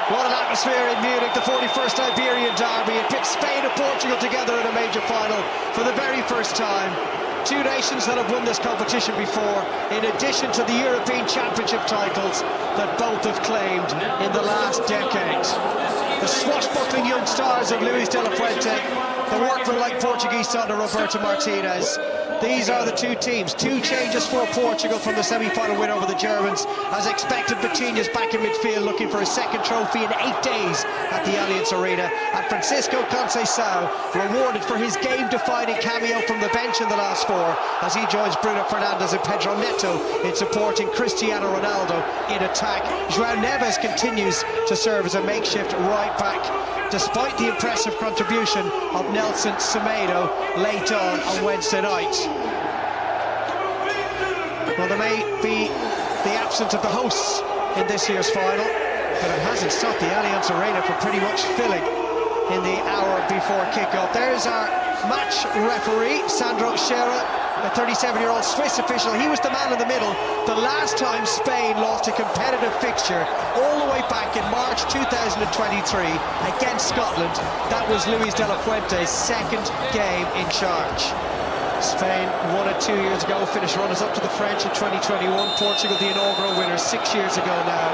What an atmosphere in Munich, the 41st Iberian derby. It pits Spain and Portugal together in a major final for the very first time. Two nations that have won this competition before, in addition to the European Championship titles that both have claimed in the last decade. The swashbuckling young stars of Luis de la Fuente, the workman-like Portuguese son of Roberto Martinez. These are the two teams. Two changes for Portugal from the semi-final win over the Germans. As expected, Vitinha's back in midfield looking for his second trophy in 8 days at the Allianz Arena. And Francisco Conceição rewarded for his game-defining cameo from the bench in the last 4 as he joins Bruno Fernandes and Pedro Neto in supporting Cristiano Ronaldo in attack. João Neves continues to serve as a makeshift right back, despite the impressive contribution of Nelson Semedo late on Wednesday night. Well, there may be the absence of the hosts in this year's final, but it hasn't stopped the Allianz Arena from pretty much filling in the hour before kick-off. There's our match referee, Sandro Scherer, a 37-year-old Swiss official. He was the man in the middle the last time Spain lost a competitive fixture all the way back in March 2023 against Scotland. That was Luis de la Fuente's second game in charge. Spain won it 2 years ago, finished runners-up to the French in 2021. Portugal, the inaugural winners 6 years ago now.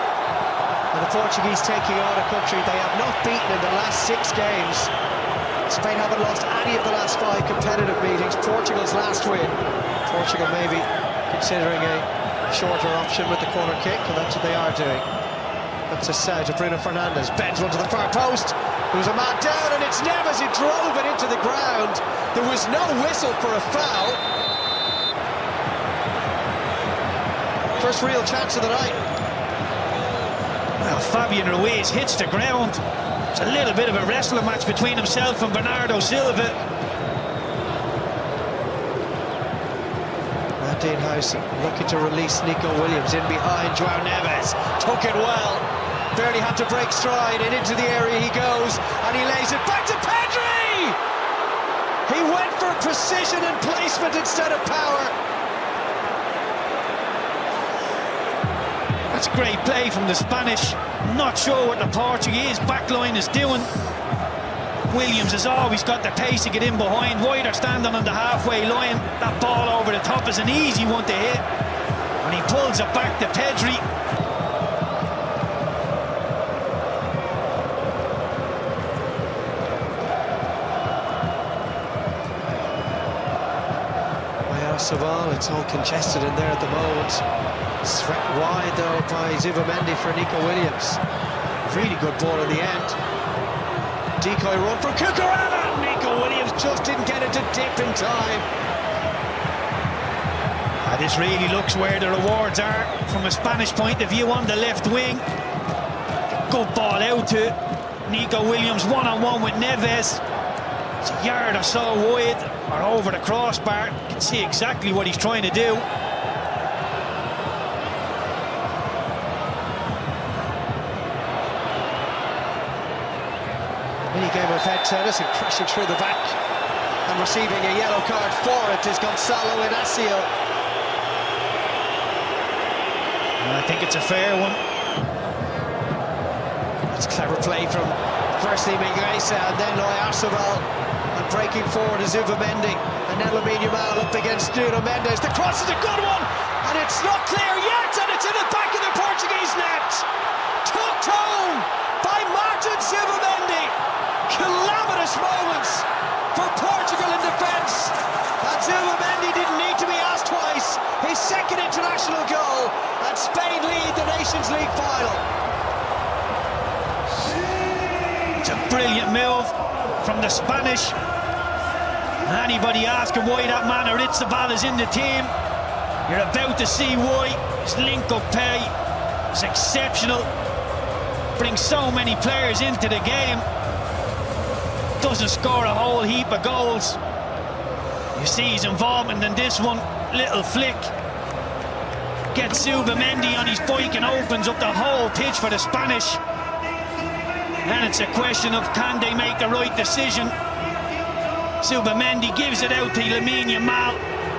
And the Portuguese taking on a country they have not beaten in the last 6 games. Spain haven't lost any of the last 5 competitive meetings. Portugal's last win. Portugal maybe considering a shorter option with the corner kick, and that's what they are doing. That's a set to Bruno Fernandes. Bends one to the far post. There was a man down, and it's Neves who drove it into the ground. There was no whistle for a foul. First real chance of the night. Well, Fabian Ruiz hits the ground. It's a little bit of a wrestling match between himself and Bernardo Silva. Dean House looking to release Nico Williams in behind João Neves. Took it well. Barely had to break stride, and into the area he goes, and he lays it back to Pedri! He went for precision and placement instead of power. That's great play from the Spanish. Not sure what the Portuguese backline is doing. Williams has always got the pace to get in behind. Wider standing on the halfway line. That ball over the top is an easy one to hit. And he pulls it back to Pedri. Sabal, it's all congested in there at the moment. Swept wide though by Zubamendi for Nico Williams. Really good ball in the end. Decoy run from Cucurella. Nico Williams just didn't get it to dip in time. This really looks where the rewards are from a Spanish point of view on the left wing. Good ball out to Nico Williams, one-on-one with Neves. It's a yard or so wide or over the crossbar. You can see exactly what he's trying to do. Mini-game of head tennis, and crashing through the back and receiving a yellow card for it is Gonzalo Inacio. I think it's a fair one. It's clever play from firstly Mingueza and then Oyarzabal, and breaking forward is Zubamendi, and then Lamine Yamal up against Nuno Mendes. The cross is a good one, and it's not clear yet, and it's in the back of the Portuguese net. Tucked home by Martin Zubamendi. Calamitous moments for Portugal in defence, and Zubamendi didn't need to be asked twice. His second international goal, and Spain lead the Nations League final. It's a brilliant move from the Spanish. Anybody asking why that man Oyarzabal is in the team, you're about to see why. His link-up play is exceptional. Brings so many players into the game. Doesn't score a whole heap of goals. You see his involvement in this one. Little flick. Gets Zubamendi on his bike and opens up the whole pitch for the Spanish. And it's a question of, can they make the right decision? Zubamendi gives it out to Lamine Yamal,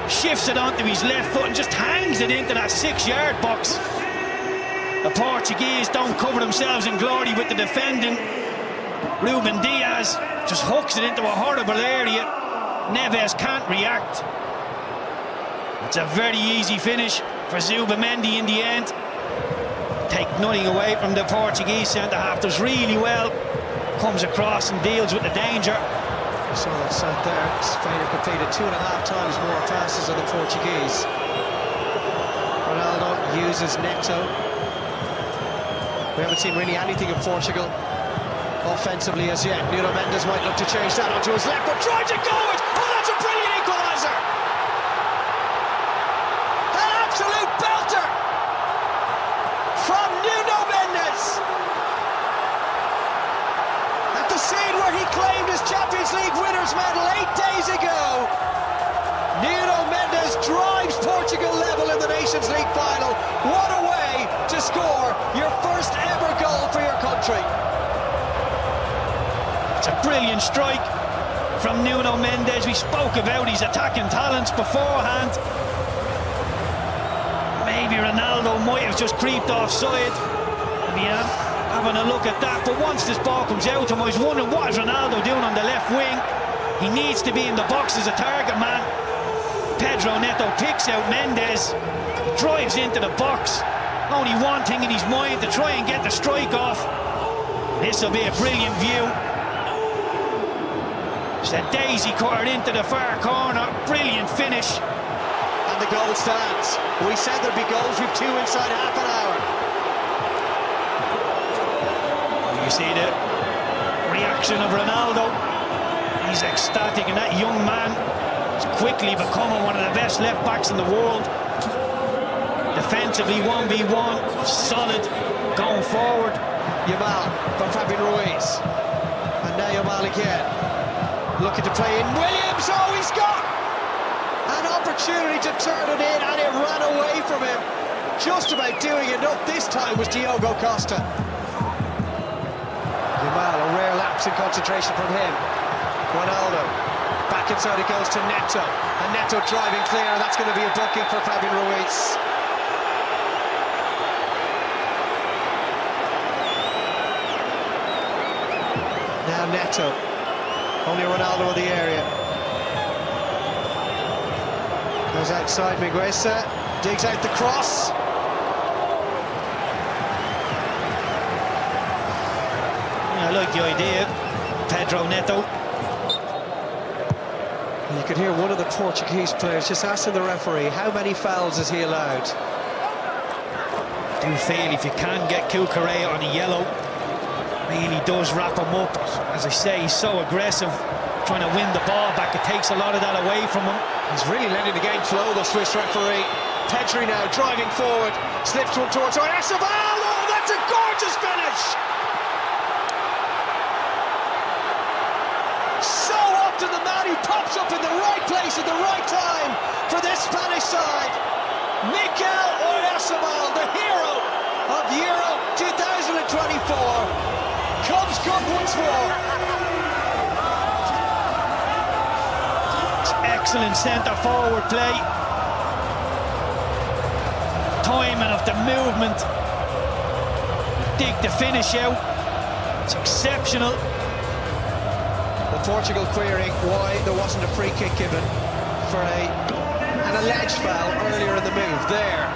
shifts it onto his left foot and just hangs it into that 6-yard box. The Portuguese don't cover themselves in glory with the defending. Ruben Diaz just hooks it into a horrible area. Neves can't react. It's a very easy finish for Zubamendi in the end. Take nothing away from the Portuguese centre-half. Does really well. Comes across and deals with the danger. You saw that side there. Spain have completed 2.5 times more passes than the Portuguese. Ronaldo uses Neto. We haven't seen really anything of Portugal offensively as yet. Nuno Mendes might look to change that onto his left, but tries to go it! Oh, that's a brilliant equaliser! An absolute belter from Nuno Mendes! At the scene where he claimed his Champions League winners' medal 8 days ago, Nuno Mendes drives Portugal level in the Nations League final. What a way to score your first ever goal for your country. It's a brilliant strike from Nuno Mendes. We spoke about his attacking talents beforehand. Maybe Ronaldo might have just creeped offside. Maybe having a look at that. But once this ball comes out to him, I was wondering what is Ronaldo doing on the left wing. He needs to be in the box as a target man. Pedro Neto picks out Mendes, drives into the box. Only one thing in his mind, to try and get the strike off. This will be a brilliant view. It's a daisy cutter into the far corner. Brilliant finish. And the goal stands. We said there'd be goals. We've 2 inside half an hour. You see the reaction of Ronaldo. He's ecstatic, and that young man is quickly becoming one of the best left backs in the world. Defensively 1v1, solid going forward. Yamal from Fabian Ruiz. And now Yamal again. Looking to play in. Williams, oh, he's got an opportunity to turn it in, and it ran away from him. Just about doing enough this time was Diogo Costa. Yamal, a rare lapse in concentration from him. Ronaldo, back inside it goes to Neto. And Neto driving clear, and that's going to be a booking for Fabian Ruiz. Now Neto. Only Ronaldo in the area. Goes outside, Migueza. Digs out the cross. I like the idea. Pedro Neto. And you could hear one of the Portuguese players just asking the referee, how many fouls is he allowed? I do feel if you can get Cucurella on a yellow, really does wrap him up. As I say, he's so aggressive, trying to win the ball back. It takes a lot of that away from him. He's really letting the game flow, the Swiss referee. Pedri now driving forward, slips one towards Oyarzabal. Oh, that's a gorgeous finish! So often the man who pops up in the right place at the right time for this Spanish side. Mikel Oyarzabal, the hero of Euro 2024. Comes good once more. It's excellent centre-forward play. Timing of the movement. Dig the finish out. It's exceptional. The Portugal querying why there wasn't a free kick given for an alleged foul earlier in the move. There.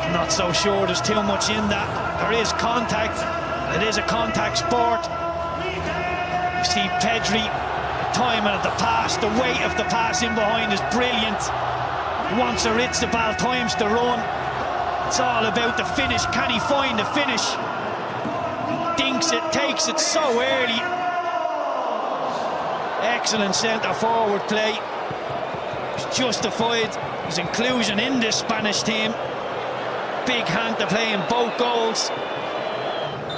I'm not so sure there's too much in that. There is contact. It is a contact sport. You see Pedri, the timing of the pass, the weight of the pass in behind is brilliant. Once Oyarzabal times the run, it's all about the finish. Can he find the finish? He dinks it, takes it so early. Excellent centre-forward play. He's justified his inclusion in this Spanish team. Big hand to play in both goals.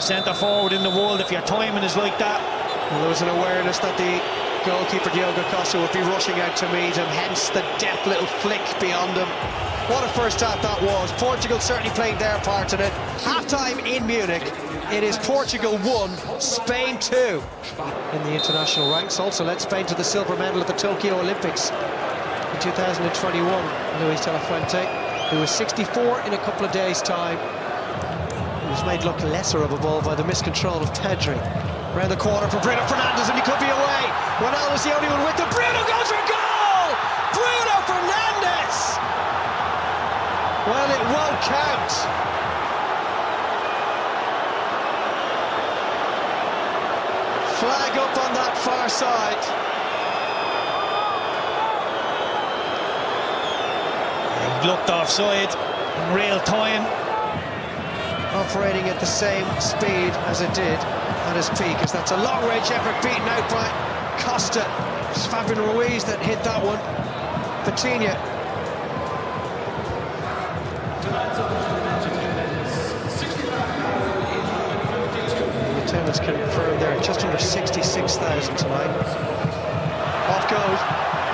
Centre forward in the world, if your timing is like that. Well, there was an awareness that the goalkeeper Diogo Costa would be rushing out to meet him, hence the deft little flick beyond him. What a first half that was. Portugal certainly played their part in it. Half-time in Munich, it is Portugal 1, Spain 2. In the international ranks, also led Spain to the silver medal at the Tokyo Olympics in 2021. Luis de la Fuente, who was 64 in a couple of days' time. was made look lesser of a ball by the miscontrol of Pedri. Around the corner for Bruno Fernandes, and he could be away. Ronaldo's the only one with him. Bruno goes for goal! Bruno Fernandes! Well, it won't count. Flag up on that far side. He looked offside in real time. Operating at the same speed as it did at his peak, as that's a long-range effort beaten out by Costa. It's Fabian Ruiz that hit that one. Patiño. The attendance confirmed there, just under 66,000 tonight. Off goes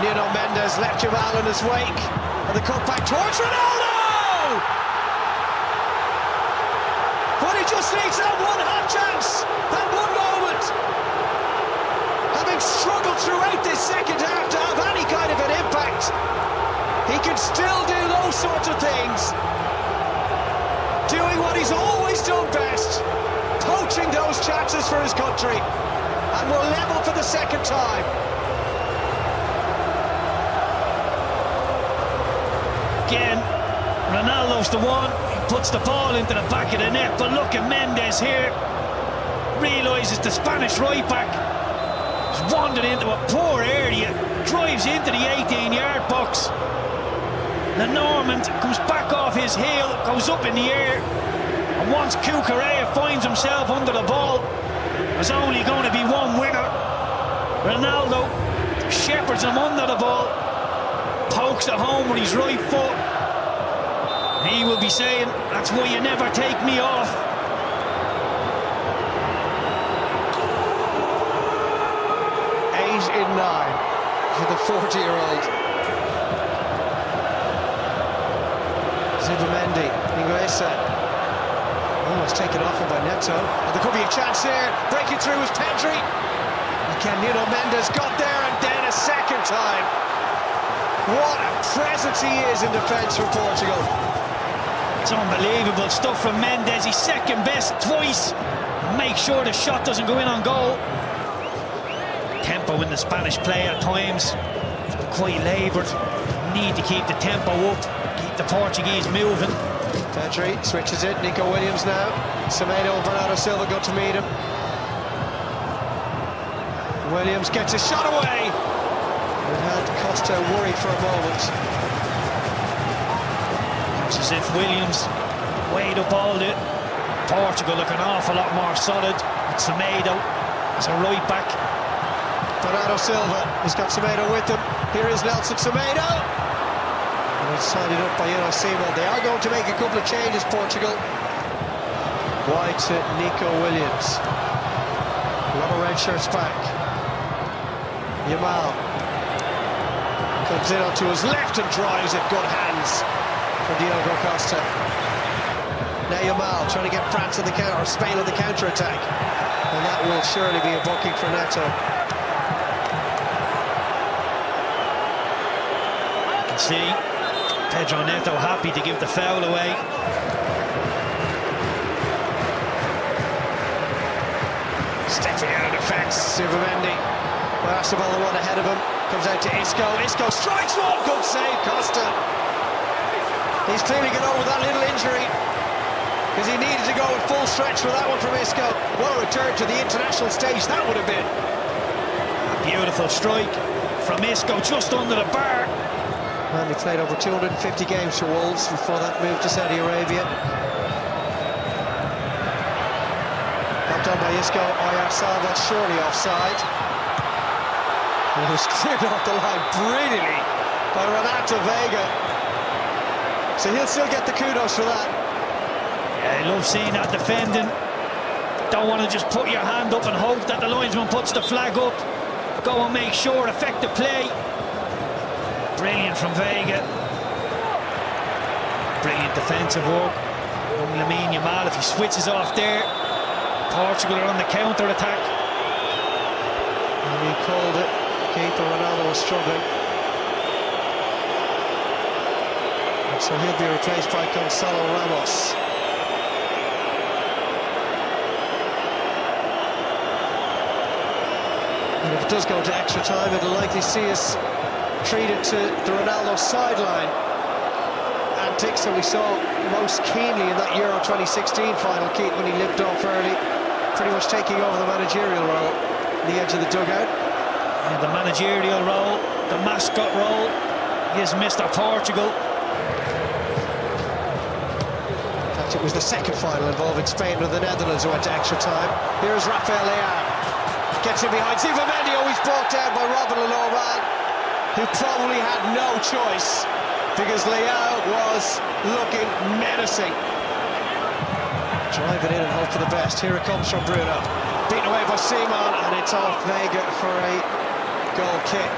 Nuno Mendes, left Yamal in his wake, and the cut back towards Ronaldo! But he just needs that one half chance, that one moment. Having struggled throughout this second half to have any kind of an impact, he can still do those sorts of things. Doing what he's always done best, poaching those chances for his country, and we're level for the second time. Again, Ronaldo's the one. Puts the ball into the back of the net, but look at Mendes here. Realises the Spanish right back has wandered into a poor area, drives into the 18-yard box. The Norman comes back off his heel, goes up in the air, and once Cucurella finds himself under the ball, there's only going to be one winner. Ronaldo shepherds him under the ball, pokes it home with his right foot. He will be saying, that's why you never take me off. Eight in 9 for the 40-year-old. Zubamendi, Inguesa. Almost taken off him by Neto. And there could be a chance here. Breaking through is Pedri. Again, Nuno Mendes got there, and then a second time. What a presence he is in defence for Portugal. It's unbelievable stuff from Mendes. He's second best twice. Make sure the shot doesn't go in on goal. Tempo in the Spanish play at times quite laboured. Need to keep the tempo up, keep the Portuguese moving. Pedri switches it. Nico Williams now. Semedo and Bernardo Silva go to meet him. Williams gets his shot away. It had Costa worried for a moment. It's as if Williams weighed up all the Portugal look an awful lot more solid. It's Semedo as a right back. Bernardo Silva has got Semedo with him. Here is Nelson Semedo. And it's sided up by Simon. They are going to make a couple of changes, Portugal. Wide to Nico Williams. A lot of red shirts back. Yamal comes in onto his left and drives it. Good hands from Diogo Costa. Now Yamal trying to get France on the counter, Spain on the counter-attack. And that will surely be a booking for Neto. You can see Pedro Neto happy to give the foul away. Stepping out of defence, Zubamendi. Well, that's the ball the one ahead of him. Comes out to Isco. Isco strikes one. Good save, Costa. He's clearly got over that little injury, because he needed to go at full stretch for that one from Isco. What a return to the international stage that would have been. A beautiful strike from Isco just under the bar. And he played over 250 games for Wolves before that move to Saudi Arabia. Knocked on by Isco. Oyarzabal surely offside. And it was cleared off the line brilliantly by Renato Vega. So he'll still get the kudos for that. Yeah, I love seeing that defending. Don't want to just put your hand up and hope that the linesman puts the flag up. Go and make sure, effective play. Brilliant from Vega. Brilliant defensive work. Young Lamine Yamal, if he switches off there, Portugal are on the counter-attack. And he called it. Keith Ronaldo was struggling. And so he'll be replaced by Gonzalo Ramos. does go to extra time, it'll likely see us treated to the Ronaldo sideline antics that we saw most keenly in that Euro 2016 final, Keith, when he limped off early, pretty much taking over the managerial role on the edge of the dugout. Yeah, the managerial role, the mascot role, he is Mr. Portugal. In fact, it was the second final involving Spain with the Netherlands who went to extra time. Here's Rafael Leao. Gets in behind Stephen Mendy, always brought down by Robin Lamine, who probably had no choice because Leao was looking menacing. Drive it in and hope for the best. Here it comes from Bruno. Beaten away by Simon, and it's off Vega for a goal kick.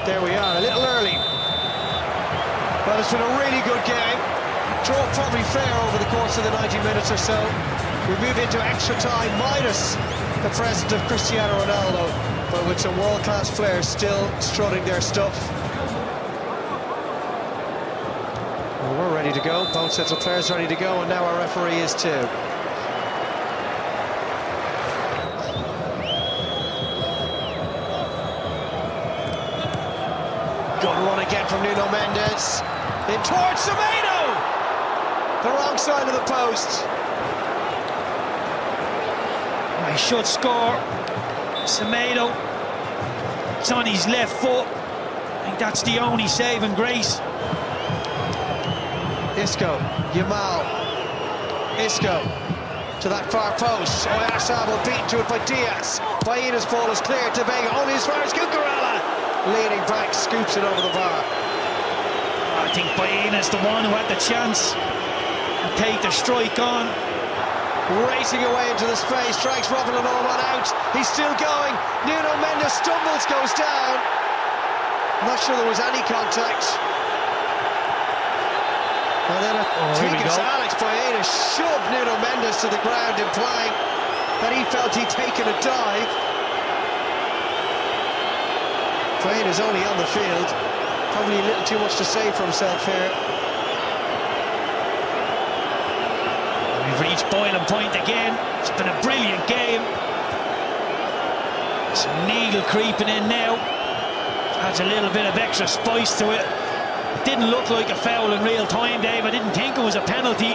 There we are, a little early. Well, it's been a really good game. Draw probably fair over the course of the 90 minutes or so. We move into extra time minus the presence of Cristiano Ronaldo, but with some world-class players still strutting their stuff. Well, we're ready to go, both sets of players ready to go, and now our referee is too. Good run again from Nuno Mendes. In towards Semedo! The wrong side of the post. He should score. Semedo, it's on his left foot. I think that's the only saving grace. Isco, Yamal, Isco to that far post. Oyarzabal beaten to it by Diaz. Baina's ball is cleared to Vega, only as far as Cucurella. Leaning back, scoops it over the bar. I think Baina's the one who had the chance to take the strike on. Racing away into the space, strikes Robin Lamine out. He's still going. Nuno Mendes stumbles, goes down. I'm not sure there was any contact. And then I think it's Alex Baena shoved Nuno Mendes to the ground, implying that he felt he'd taken a dive. Baena's only on the field. Probably a little too much to say for himself here. We've reached boiling point again. It's been a brilliant game. Some needle creeping in now. Adds a little bit of extra spice to it. It didn't look like a foul in real time, Dave. I didn't think it was a penalty.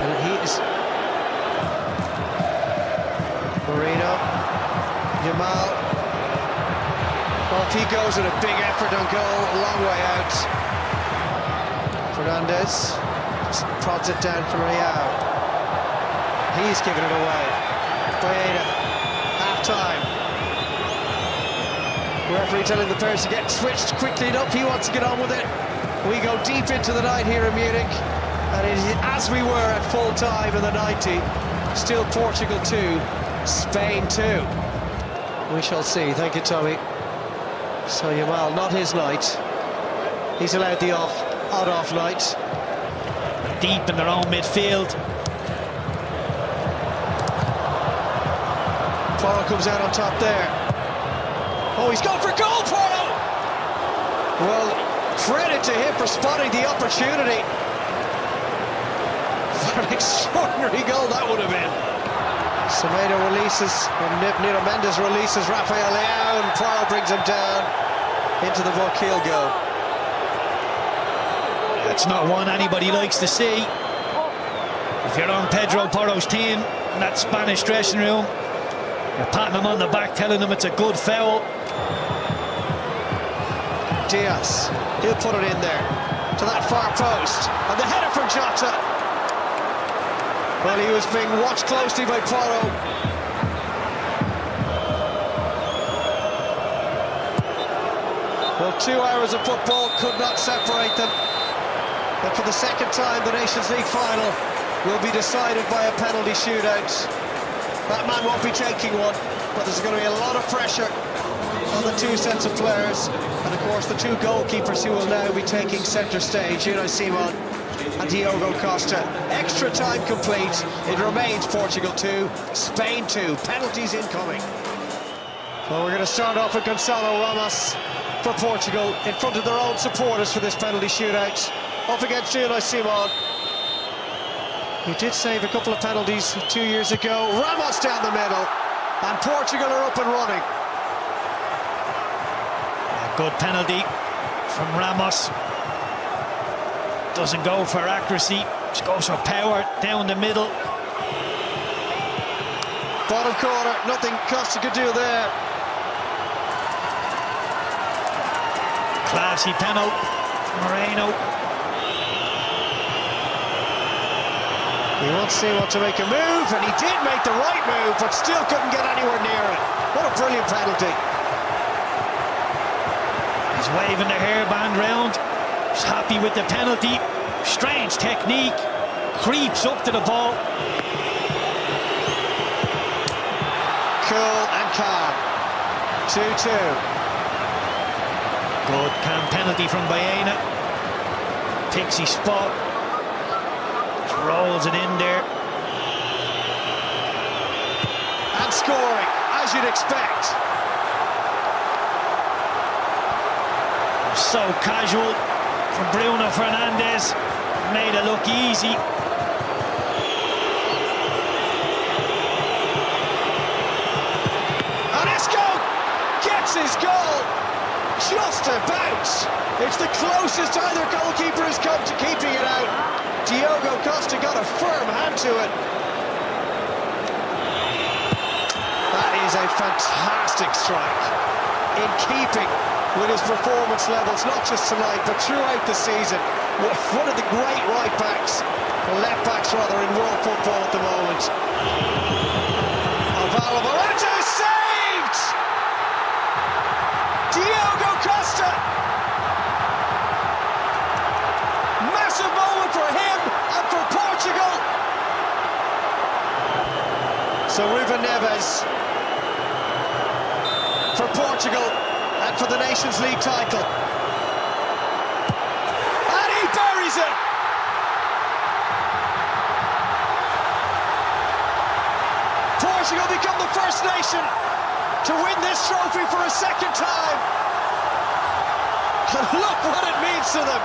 And he is... Marino. Yamal. Off he goes with a big effort on goal. A long way out. Fernandez. Prods it down for Leao. He's giving it away. Baena. Half-time. Referee telling the players to get switched quickly enough. He wants to get on with it. We go deep into the night here in Munich. And it is as we were at full time in the 90. Still Portugal 2, Spain 2. We shall see. Thank you, Tommy. So Yamal, not his night. He's allowed the odd off night. Deep in their own midfield. Porro comes out on top there. Oh, he's gone for goal, Porro! Well, credit to him for spotting the opportunity. What an extraordinary goal that would have been. Semedo releases, and Nuno Mendes releases Rafael Leao, and Porro brings him down into the book. He'll go. It's not one anybody likes to see. If you're on Pedro Porro's team in that Spanish dressing room, you're patting him on the back, telling him it's a good foul. Diaz, he'll put it in there to that far post, and the header from Jota. Well, he was being watched closely by Porro. Well, 2 hours of football could not separate them. And for the second time, the Nations League final will be decided by a penalty shootout. That man won't be taking one, but there's going to be a lot of pressure on the two sets of players. And of course, the two goalkeepers who will now be taking centre stage, Unai Simon and Diogo Costa. Extra time complete. It remains Portugal 2, Spain 2. Penalties incoming. Well, we're going to start off with Gonçalo Ramos for Portugal in front of their own supporters for this penalty shootout. Up against Unai Simon. He did save a couple of penalties 2 years ago. Ramos down the middle, and Portugal are up and running. A good penalty from Ramos. Doesn't go for accuracy, just goes for power down the middle. Bottom corner, nothing Costa could do there. Classy penalty from Moreno. He wants to see what to make a move, and he did make the right move, but still couldn't get anywhere near it. What a brilliant penalty. He's waving the hairband round. He's happy with the penalty. Strange technique. Creeps up to the ball. Cool and calm. 2-2. Good calm penalty from Baena. Pixie spot. Just rolls it in there. And scoring, as you'd expect. So casual from Bruno Fernandes. Made it look easy. And Isco gets his goal. Just about. It's the closest either goalkeeper has come to keeping it out. Diogo Costa got a firm hand to it. That is a fantastic strike. In keeping with his performance levels, not just tonight, but throughout the season. One of the great right-backs, or left-backs rather, in world football at the moment. Alvaro Morata saved! Diogo Costa! Massive moment for him and for Portugal! So Ruben Neves for Portugal and for the Nations League title. And he buries it! Portugal become the first nation to win this trophy for a second time. And look what it means to them.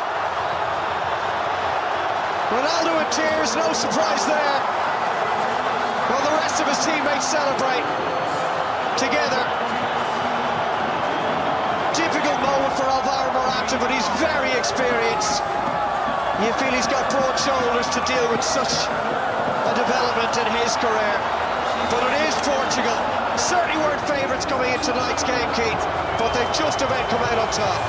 Ronaldo in tears, no surprise there. While the rest of his teammates celebrate together. Difficult moment for Alvaro Morata, but he's very experienced. You feel he's got broad shoulders to deal with such a development in his career. But it is Portugal. Certainly weren't favourites coming in tonight's game, Keith, but they've just about come out on top.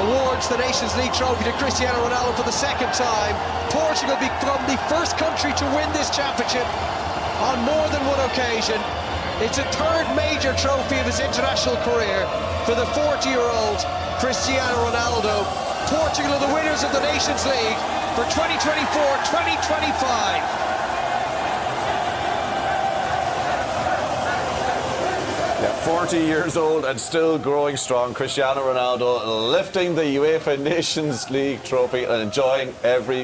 Awards the Nations League trophy to Cristiano Ronaldo for the second time. Portugal become the first country to win this championship on more than one occasion. It's a third major trophy of his international career for the 40-year-old Cristiano Ronaldo. Portugal are the winners of the Nations League for 2024-2025. 40 years old and still growing strong. Cristiano Ronaldo lifting the UEFA Nations League trophy and enjoying every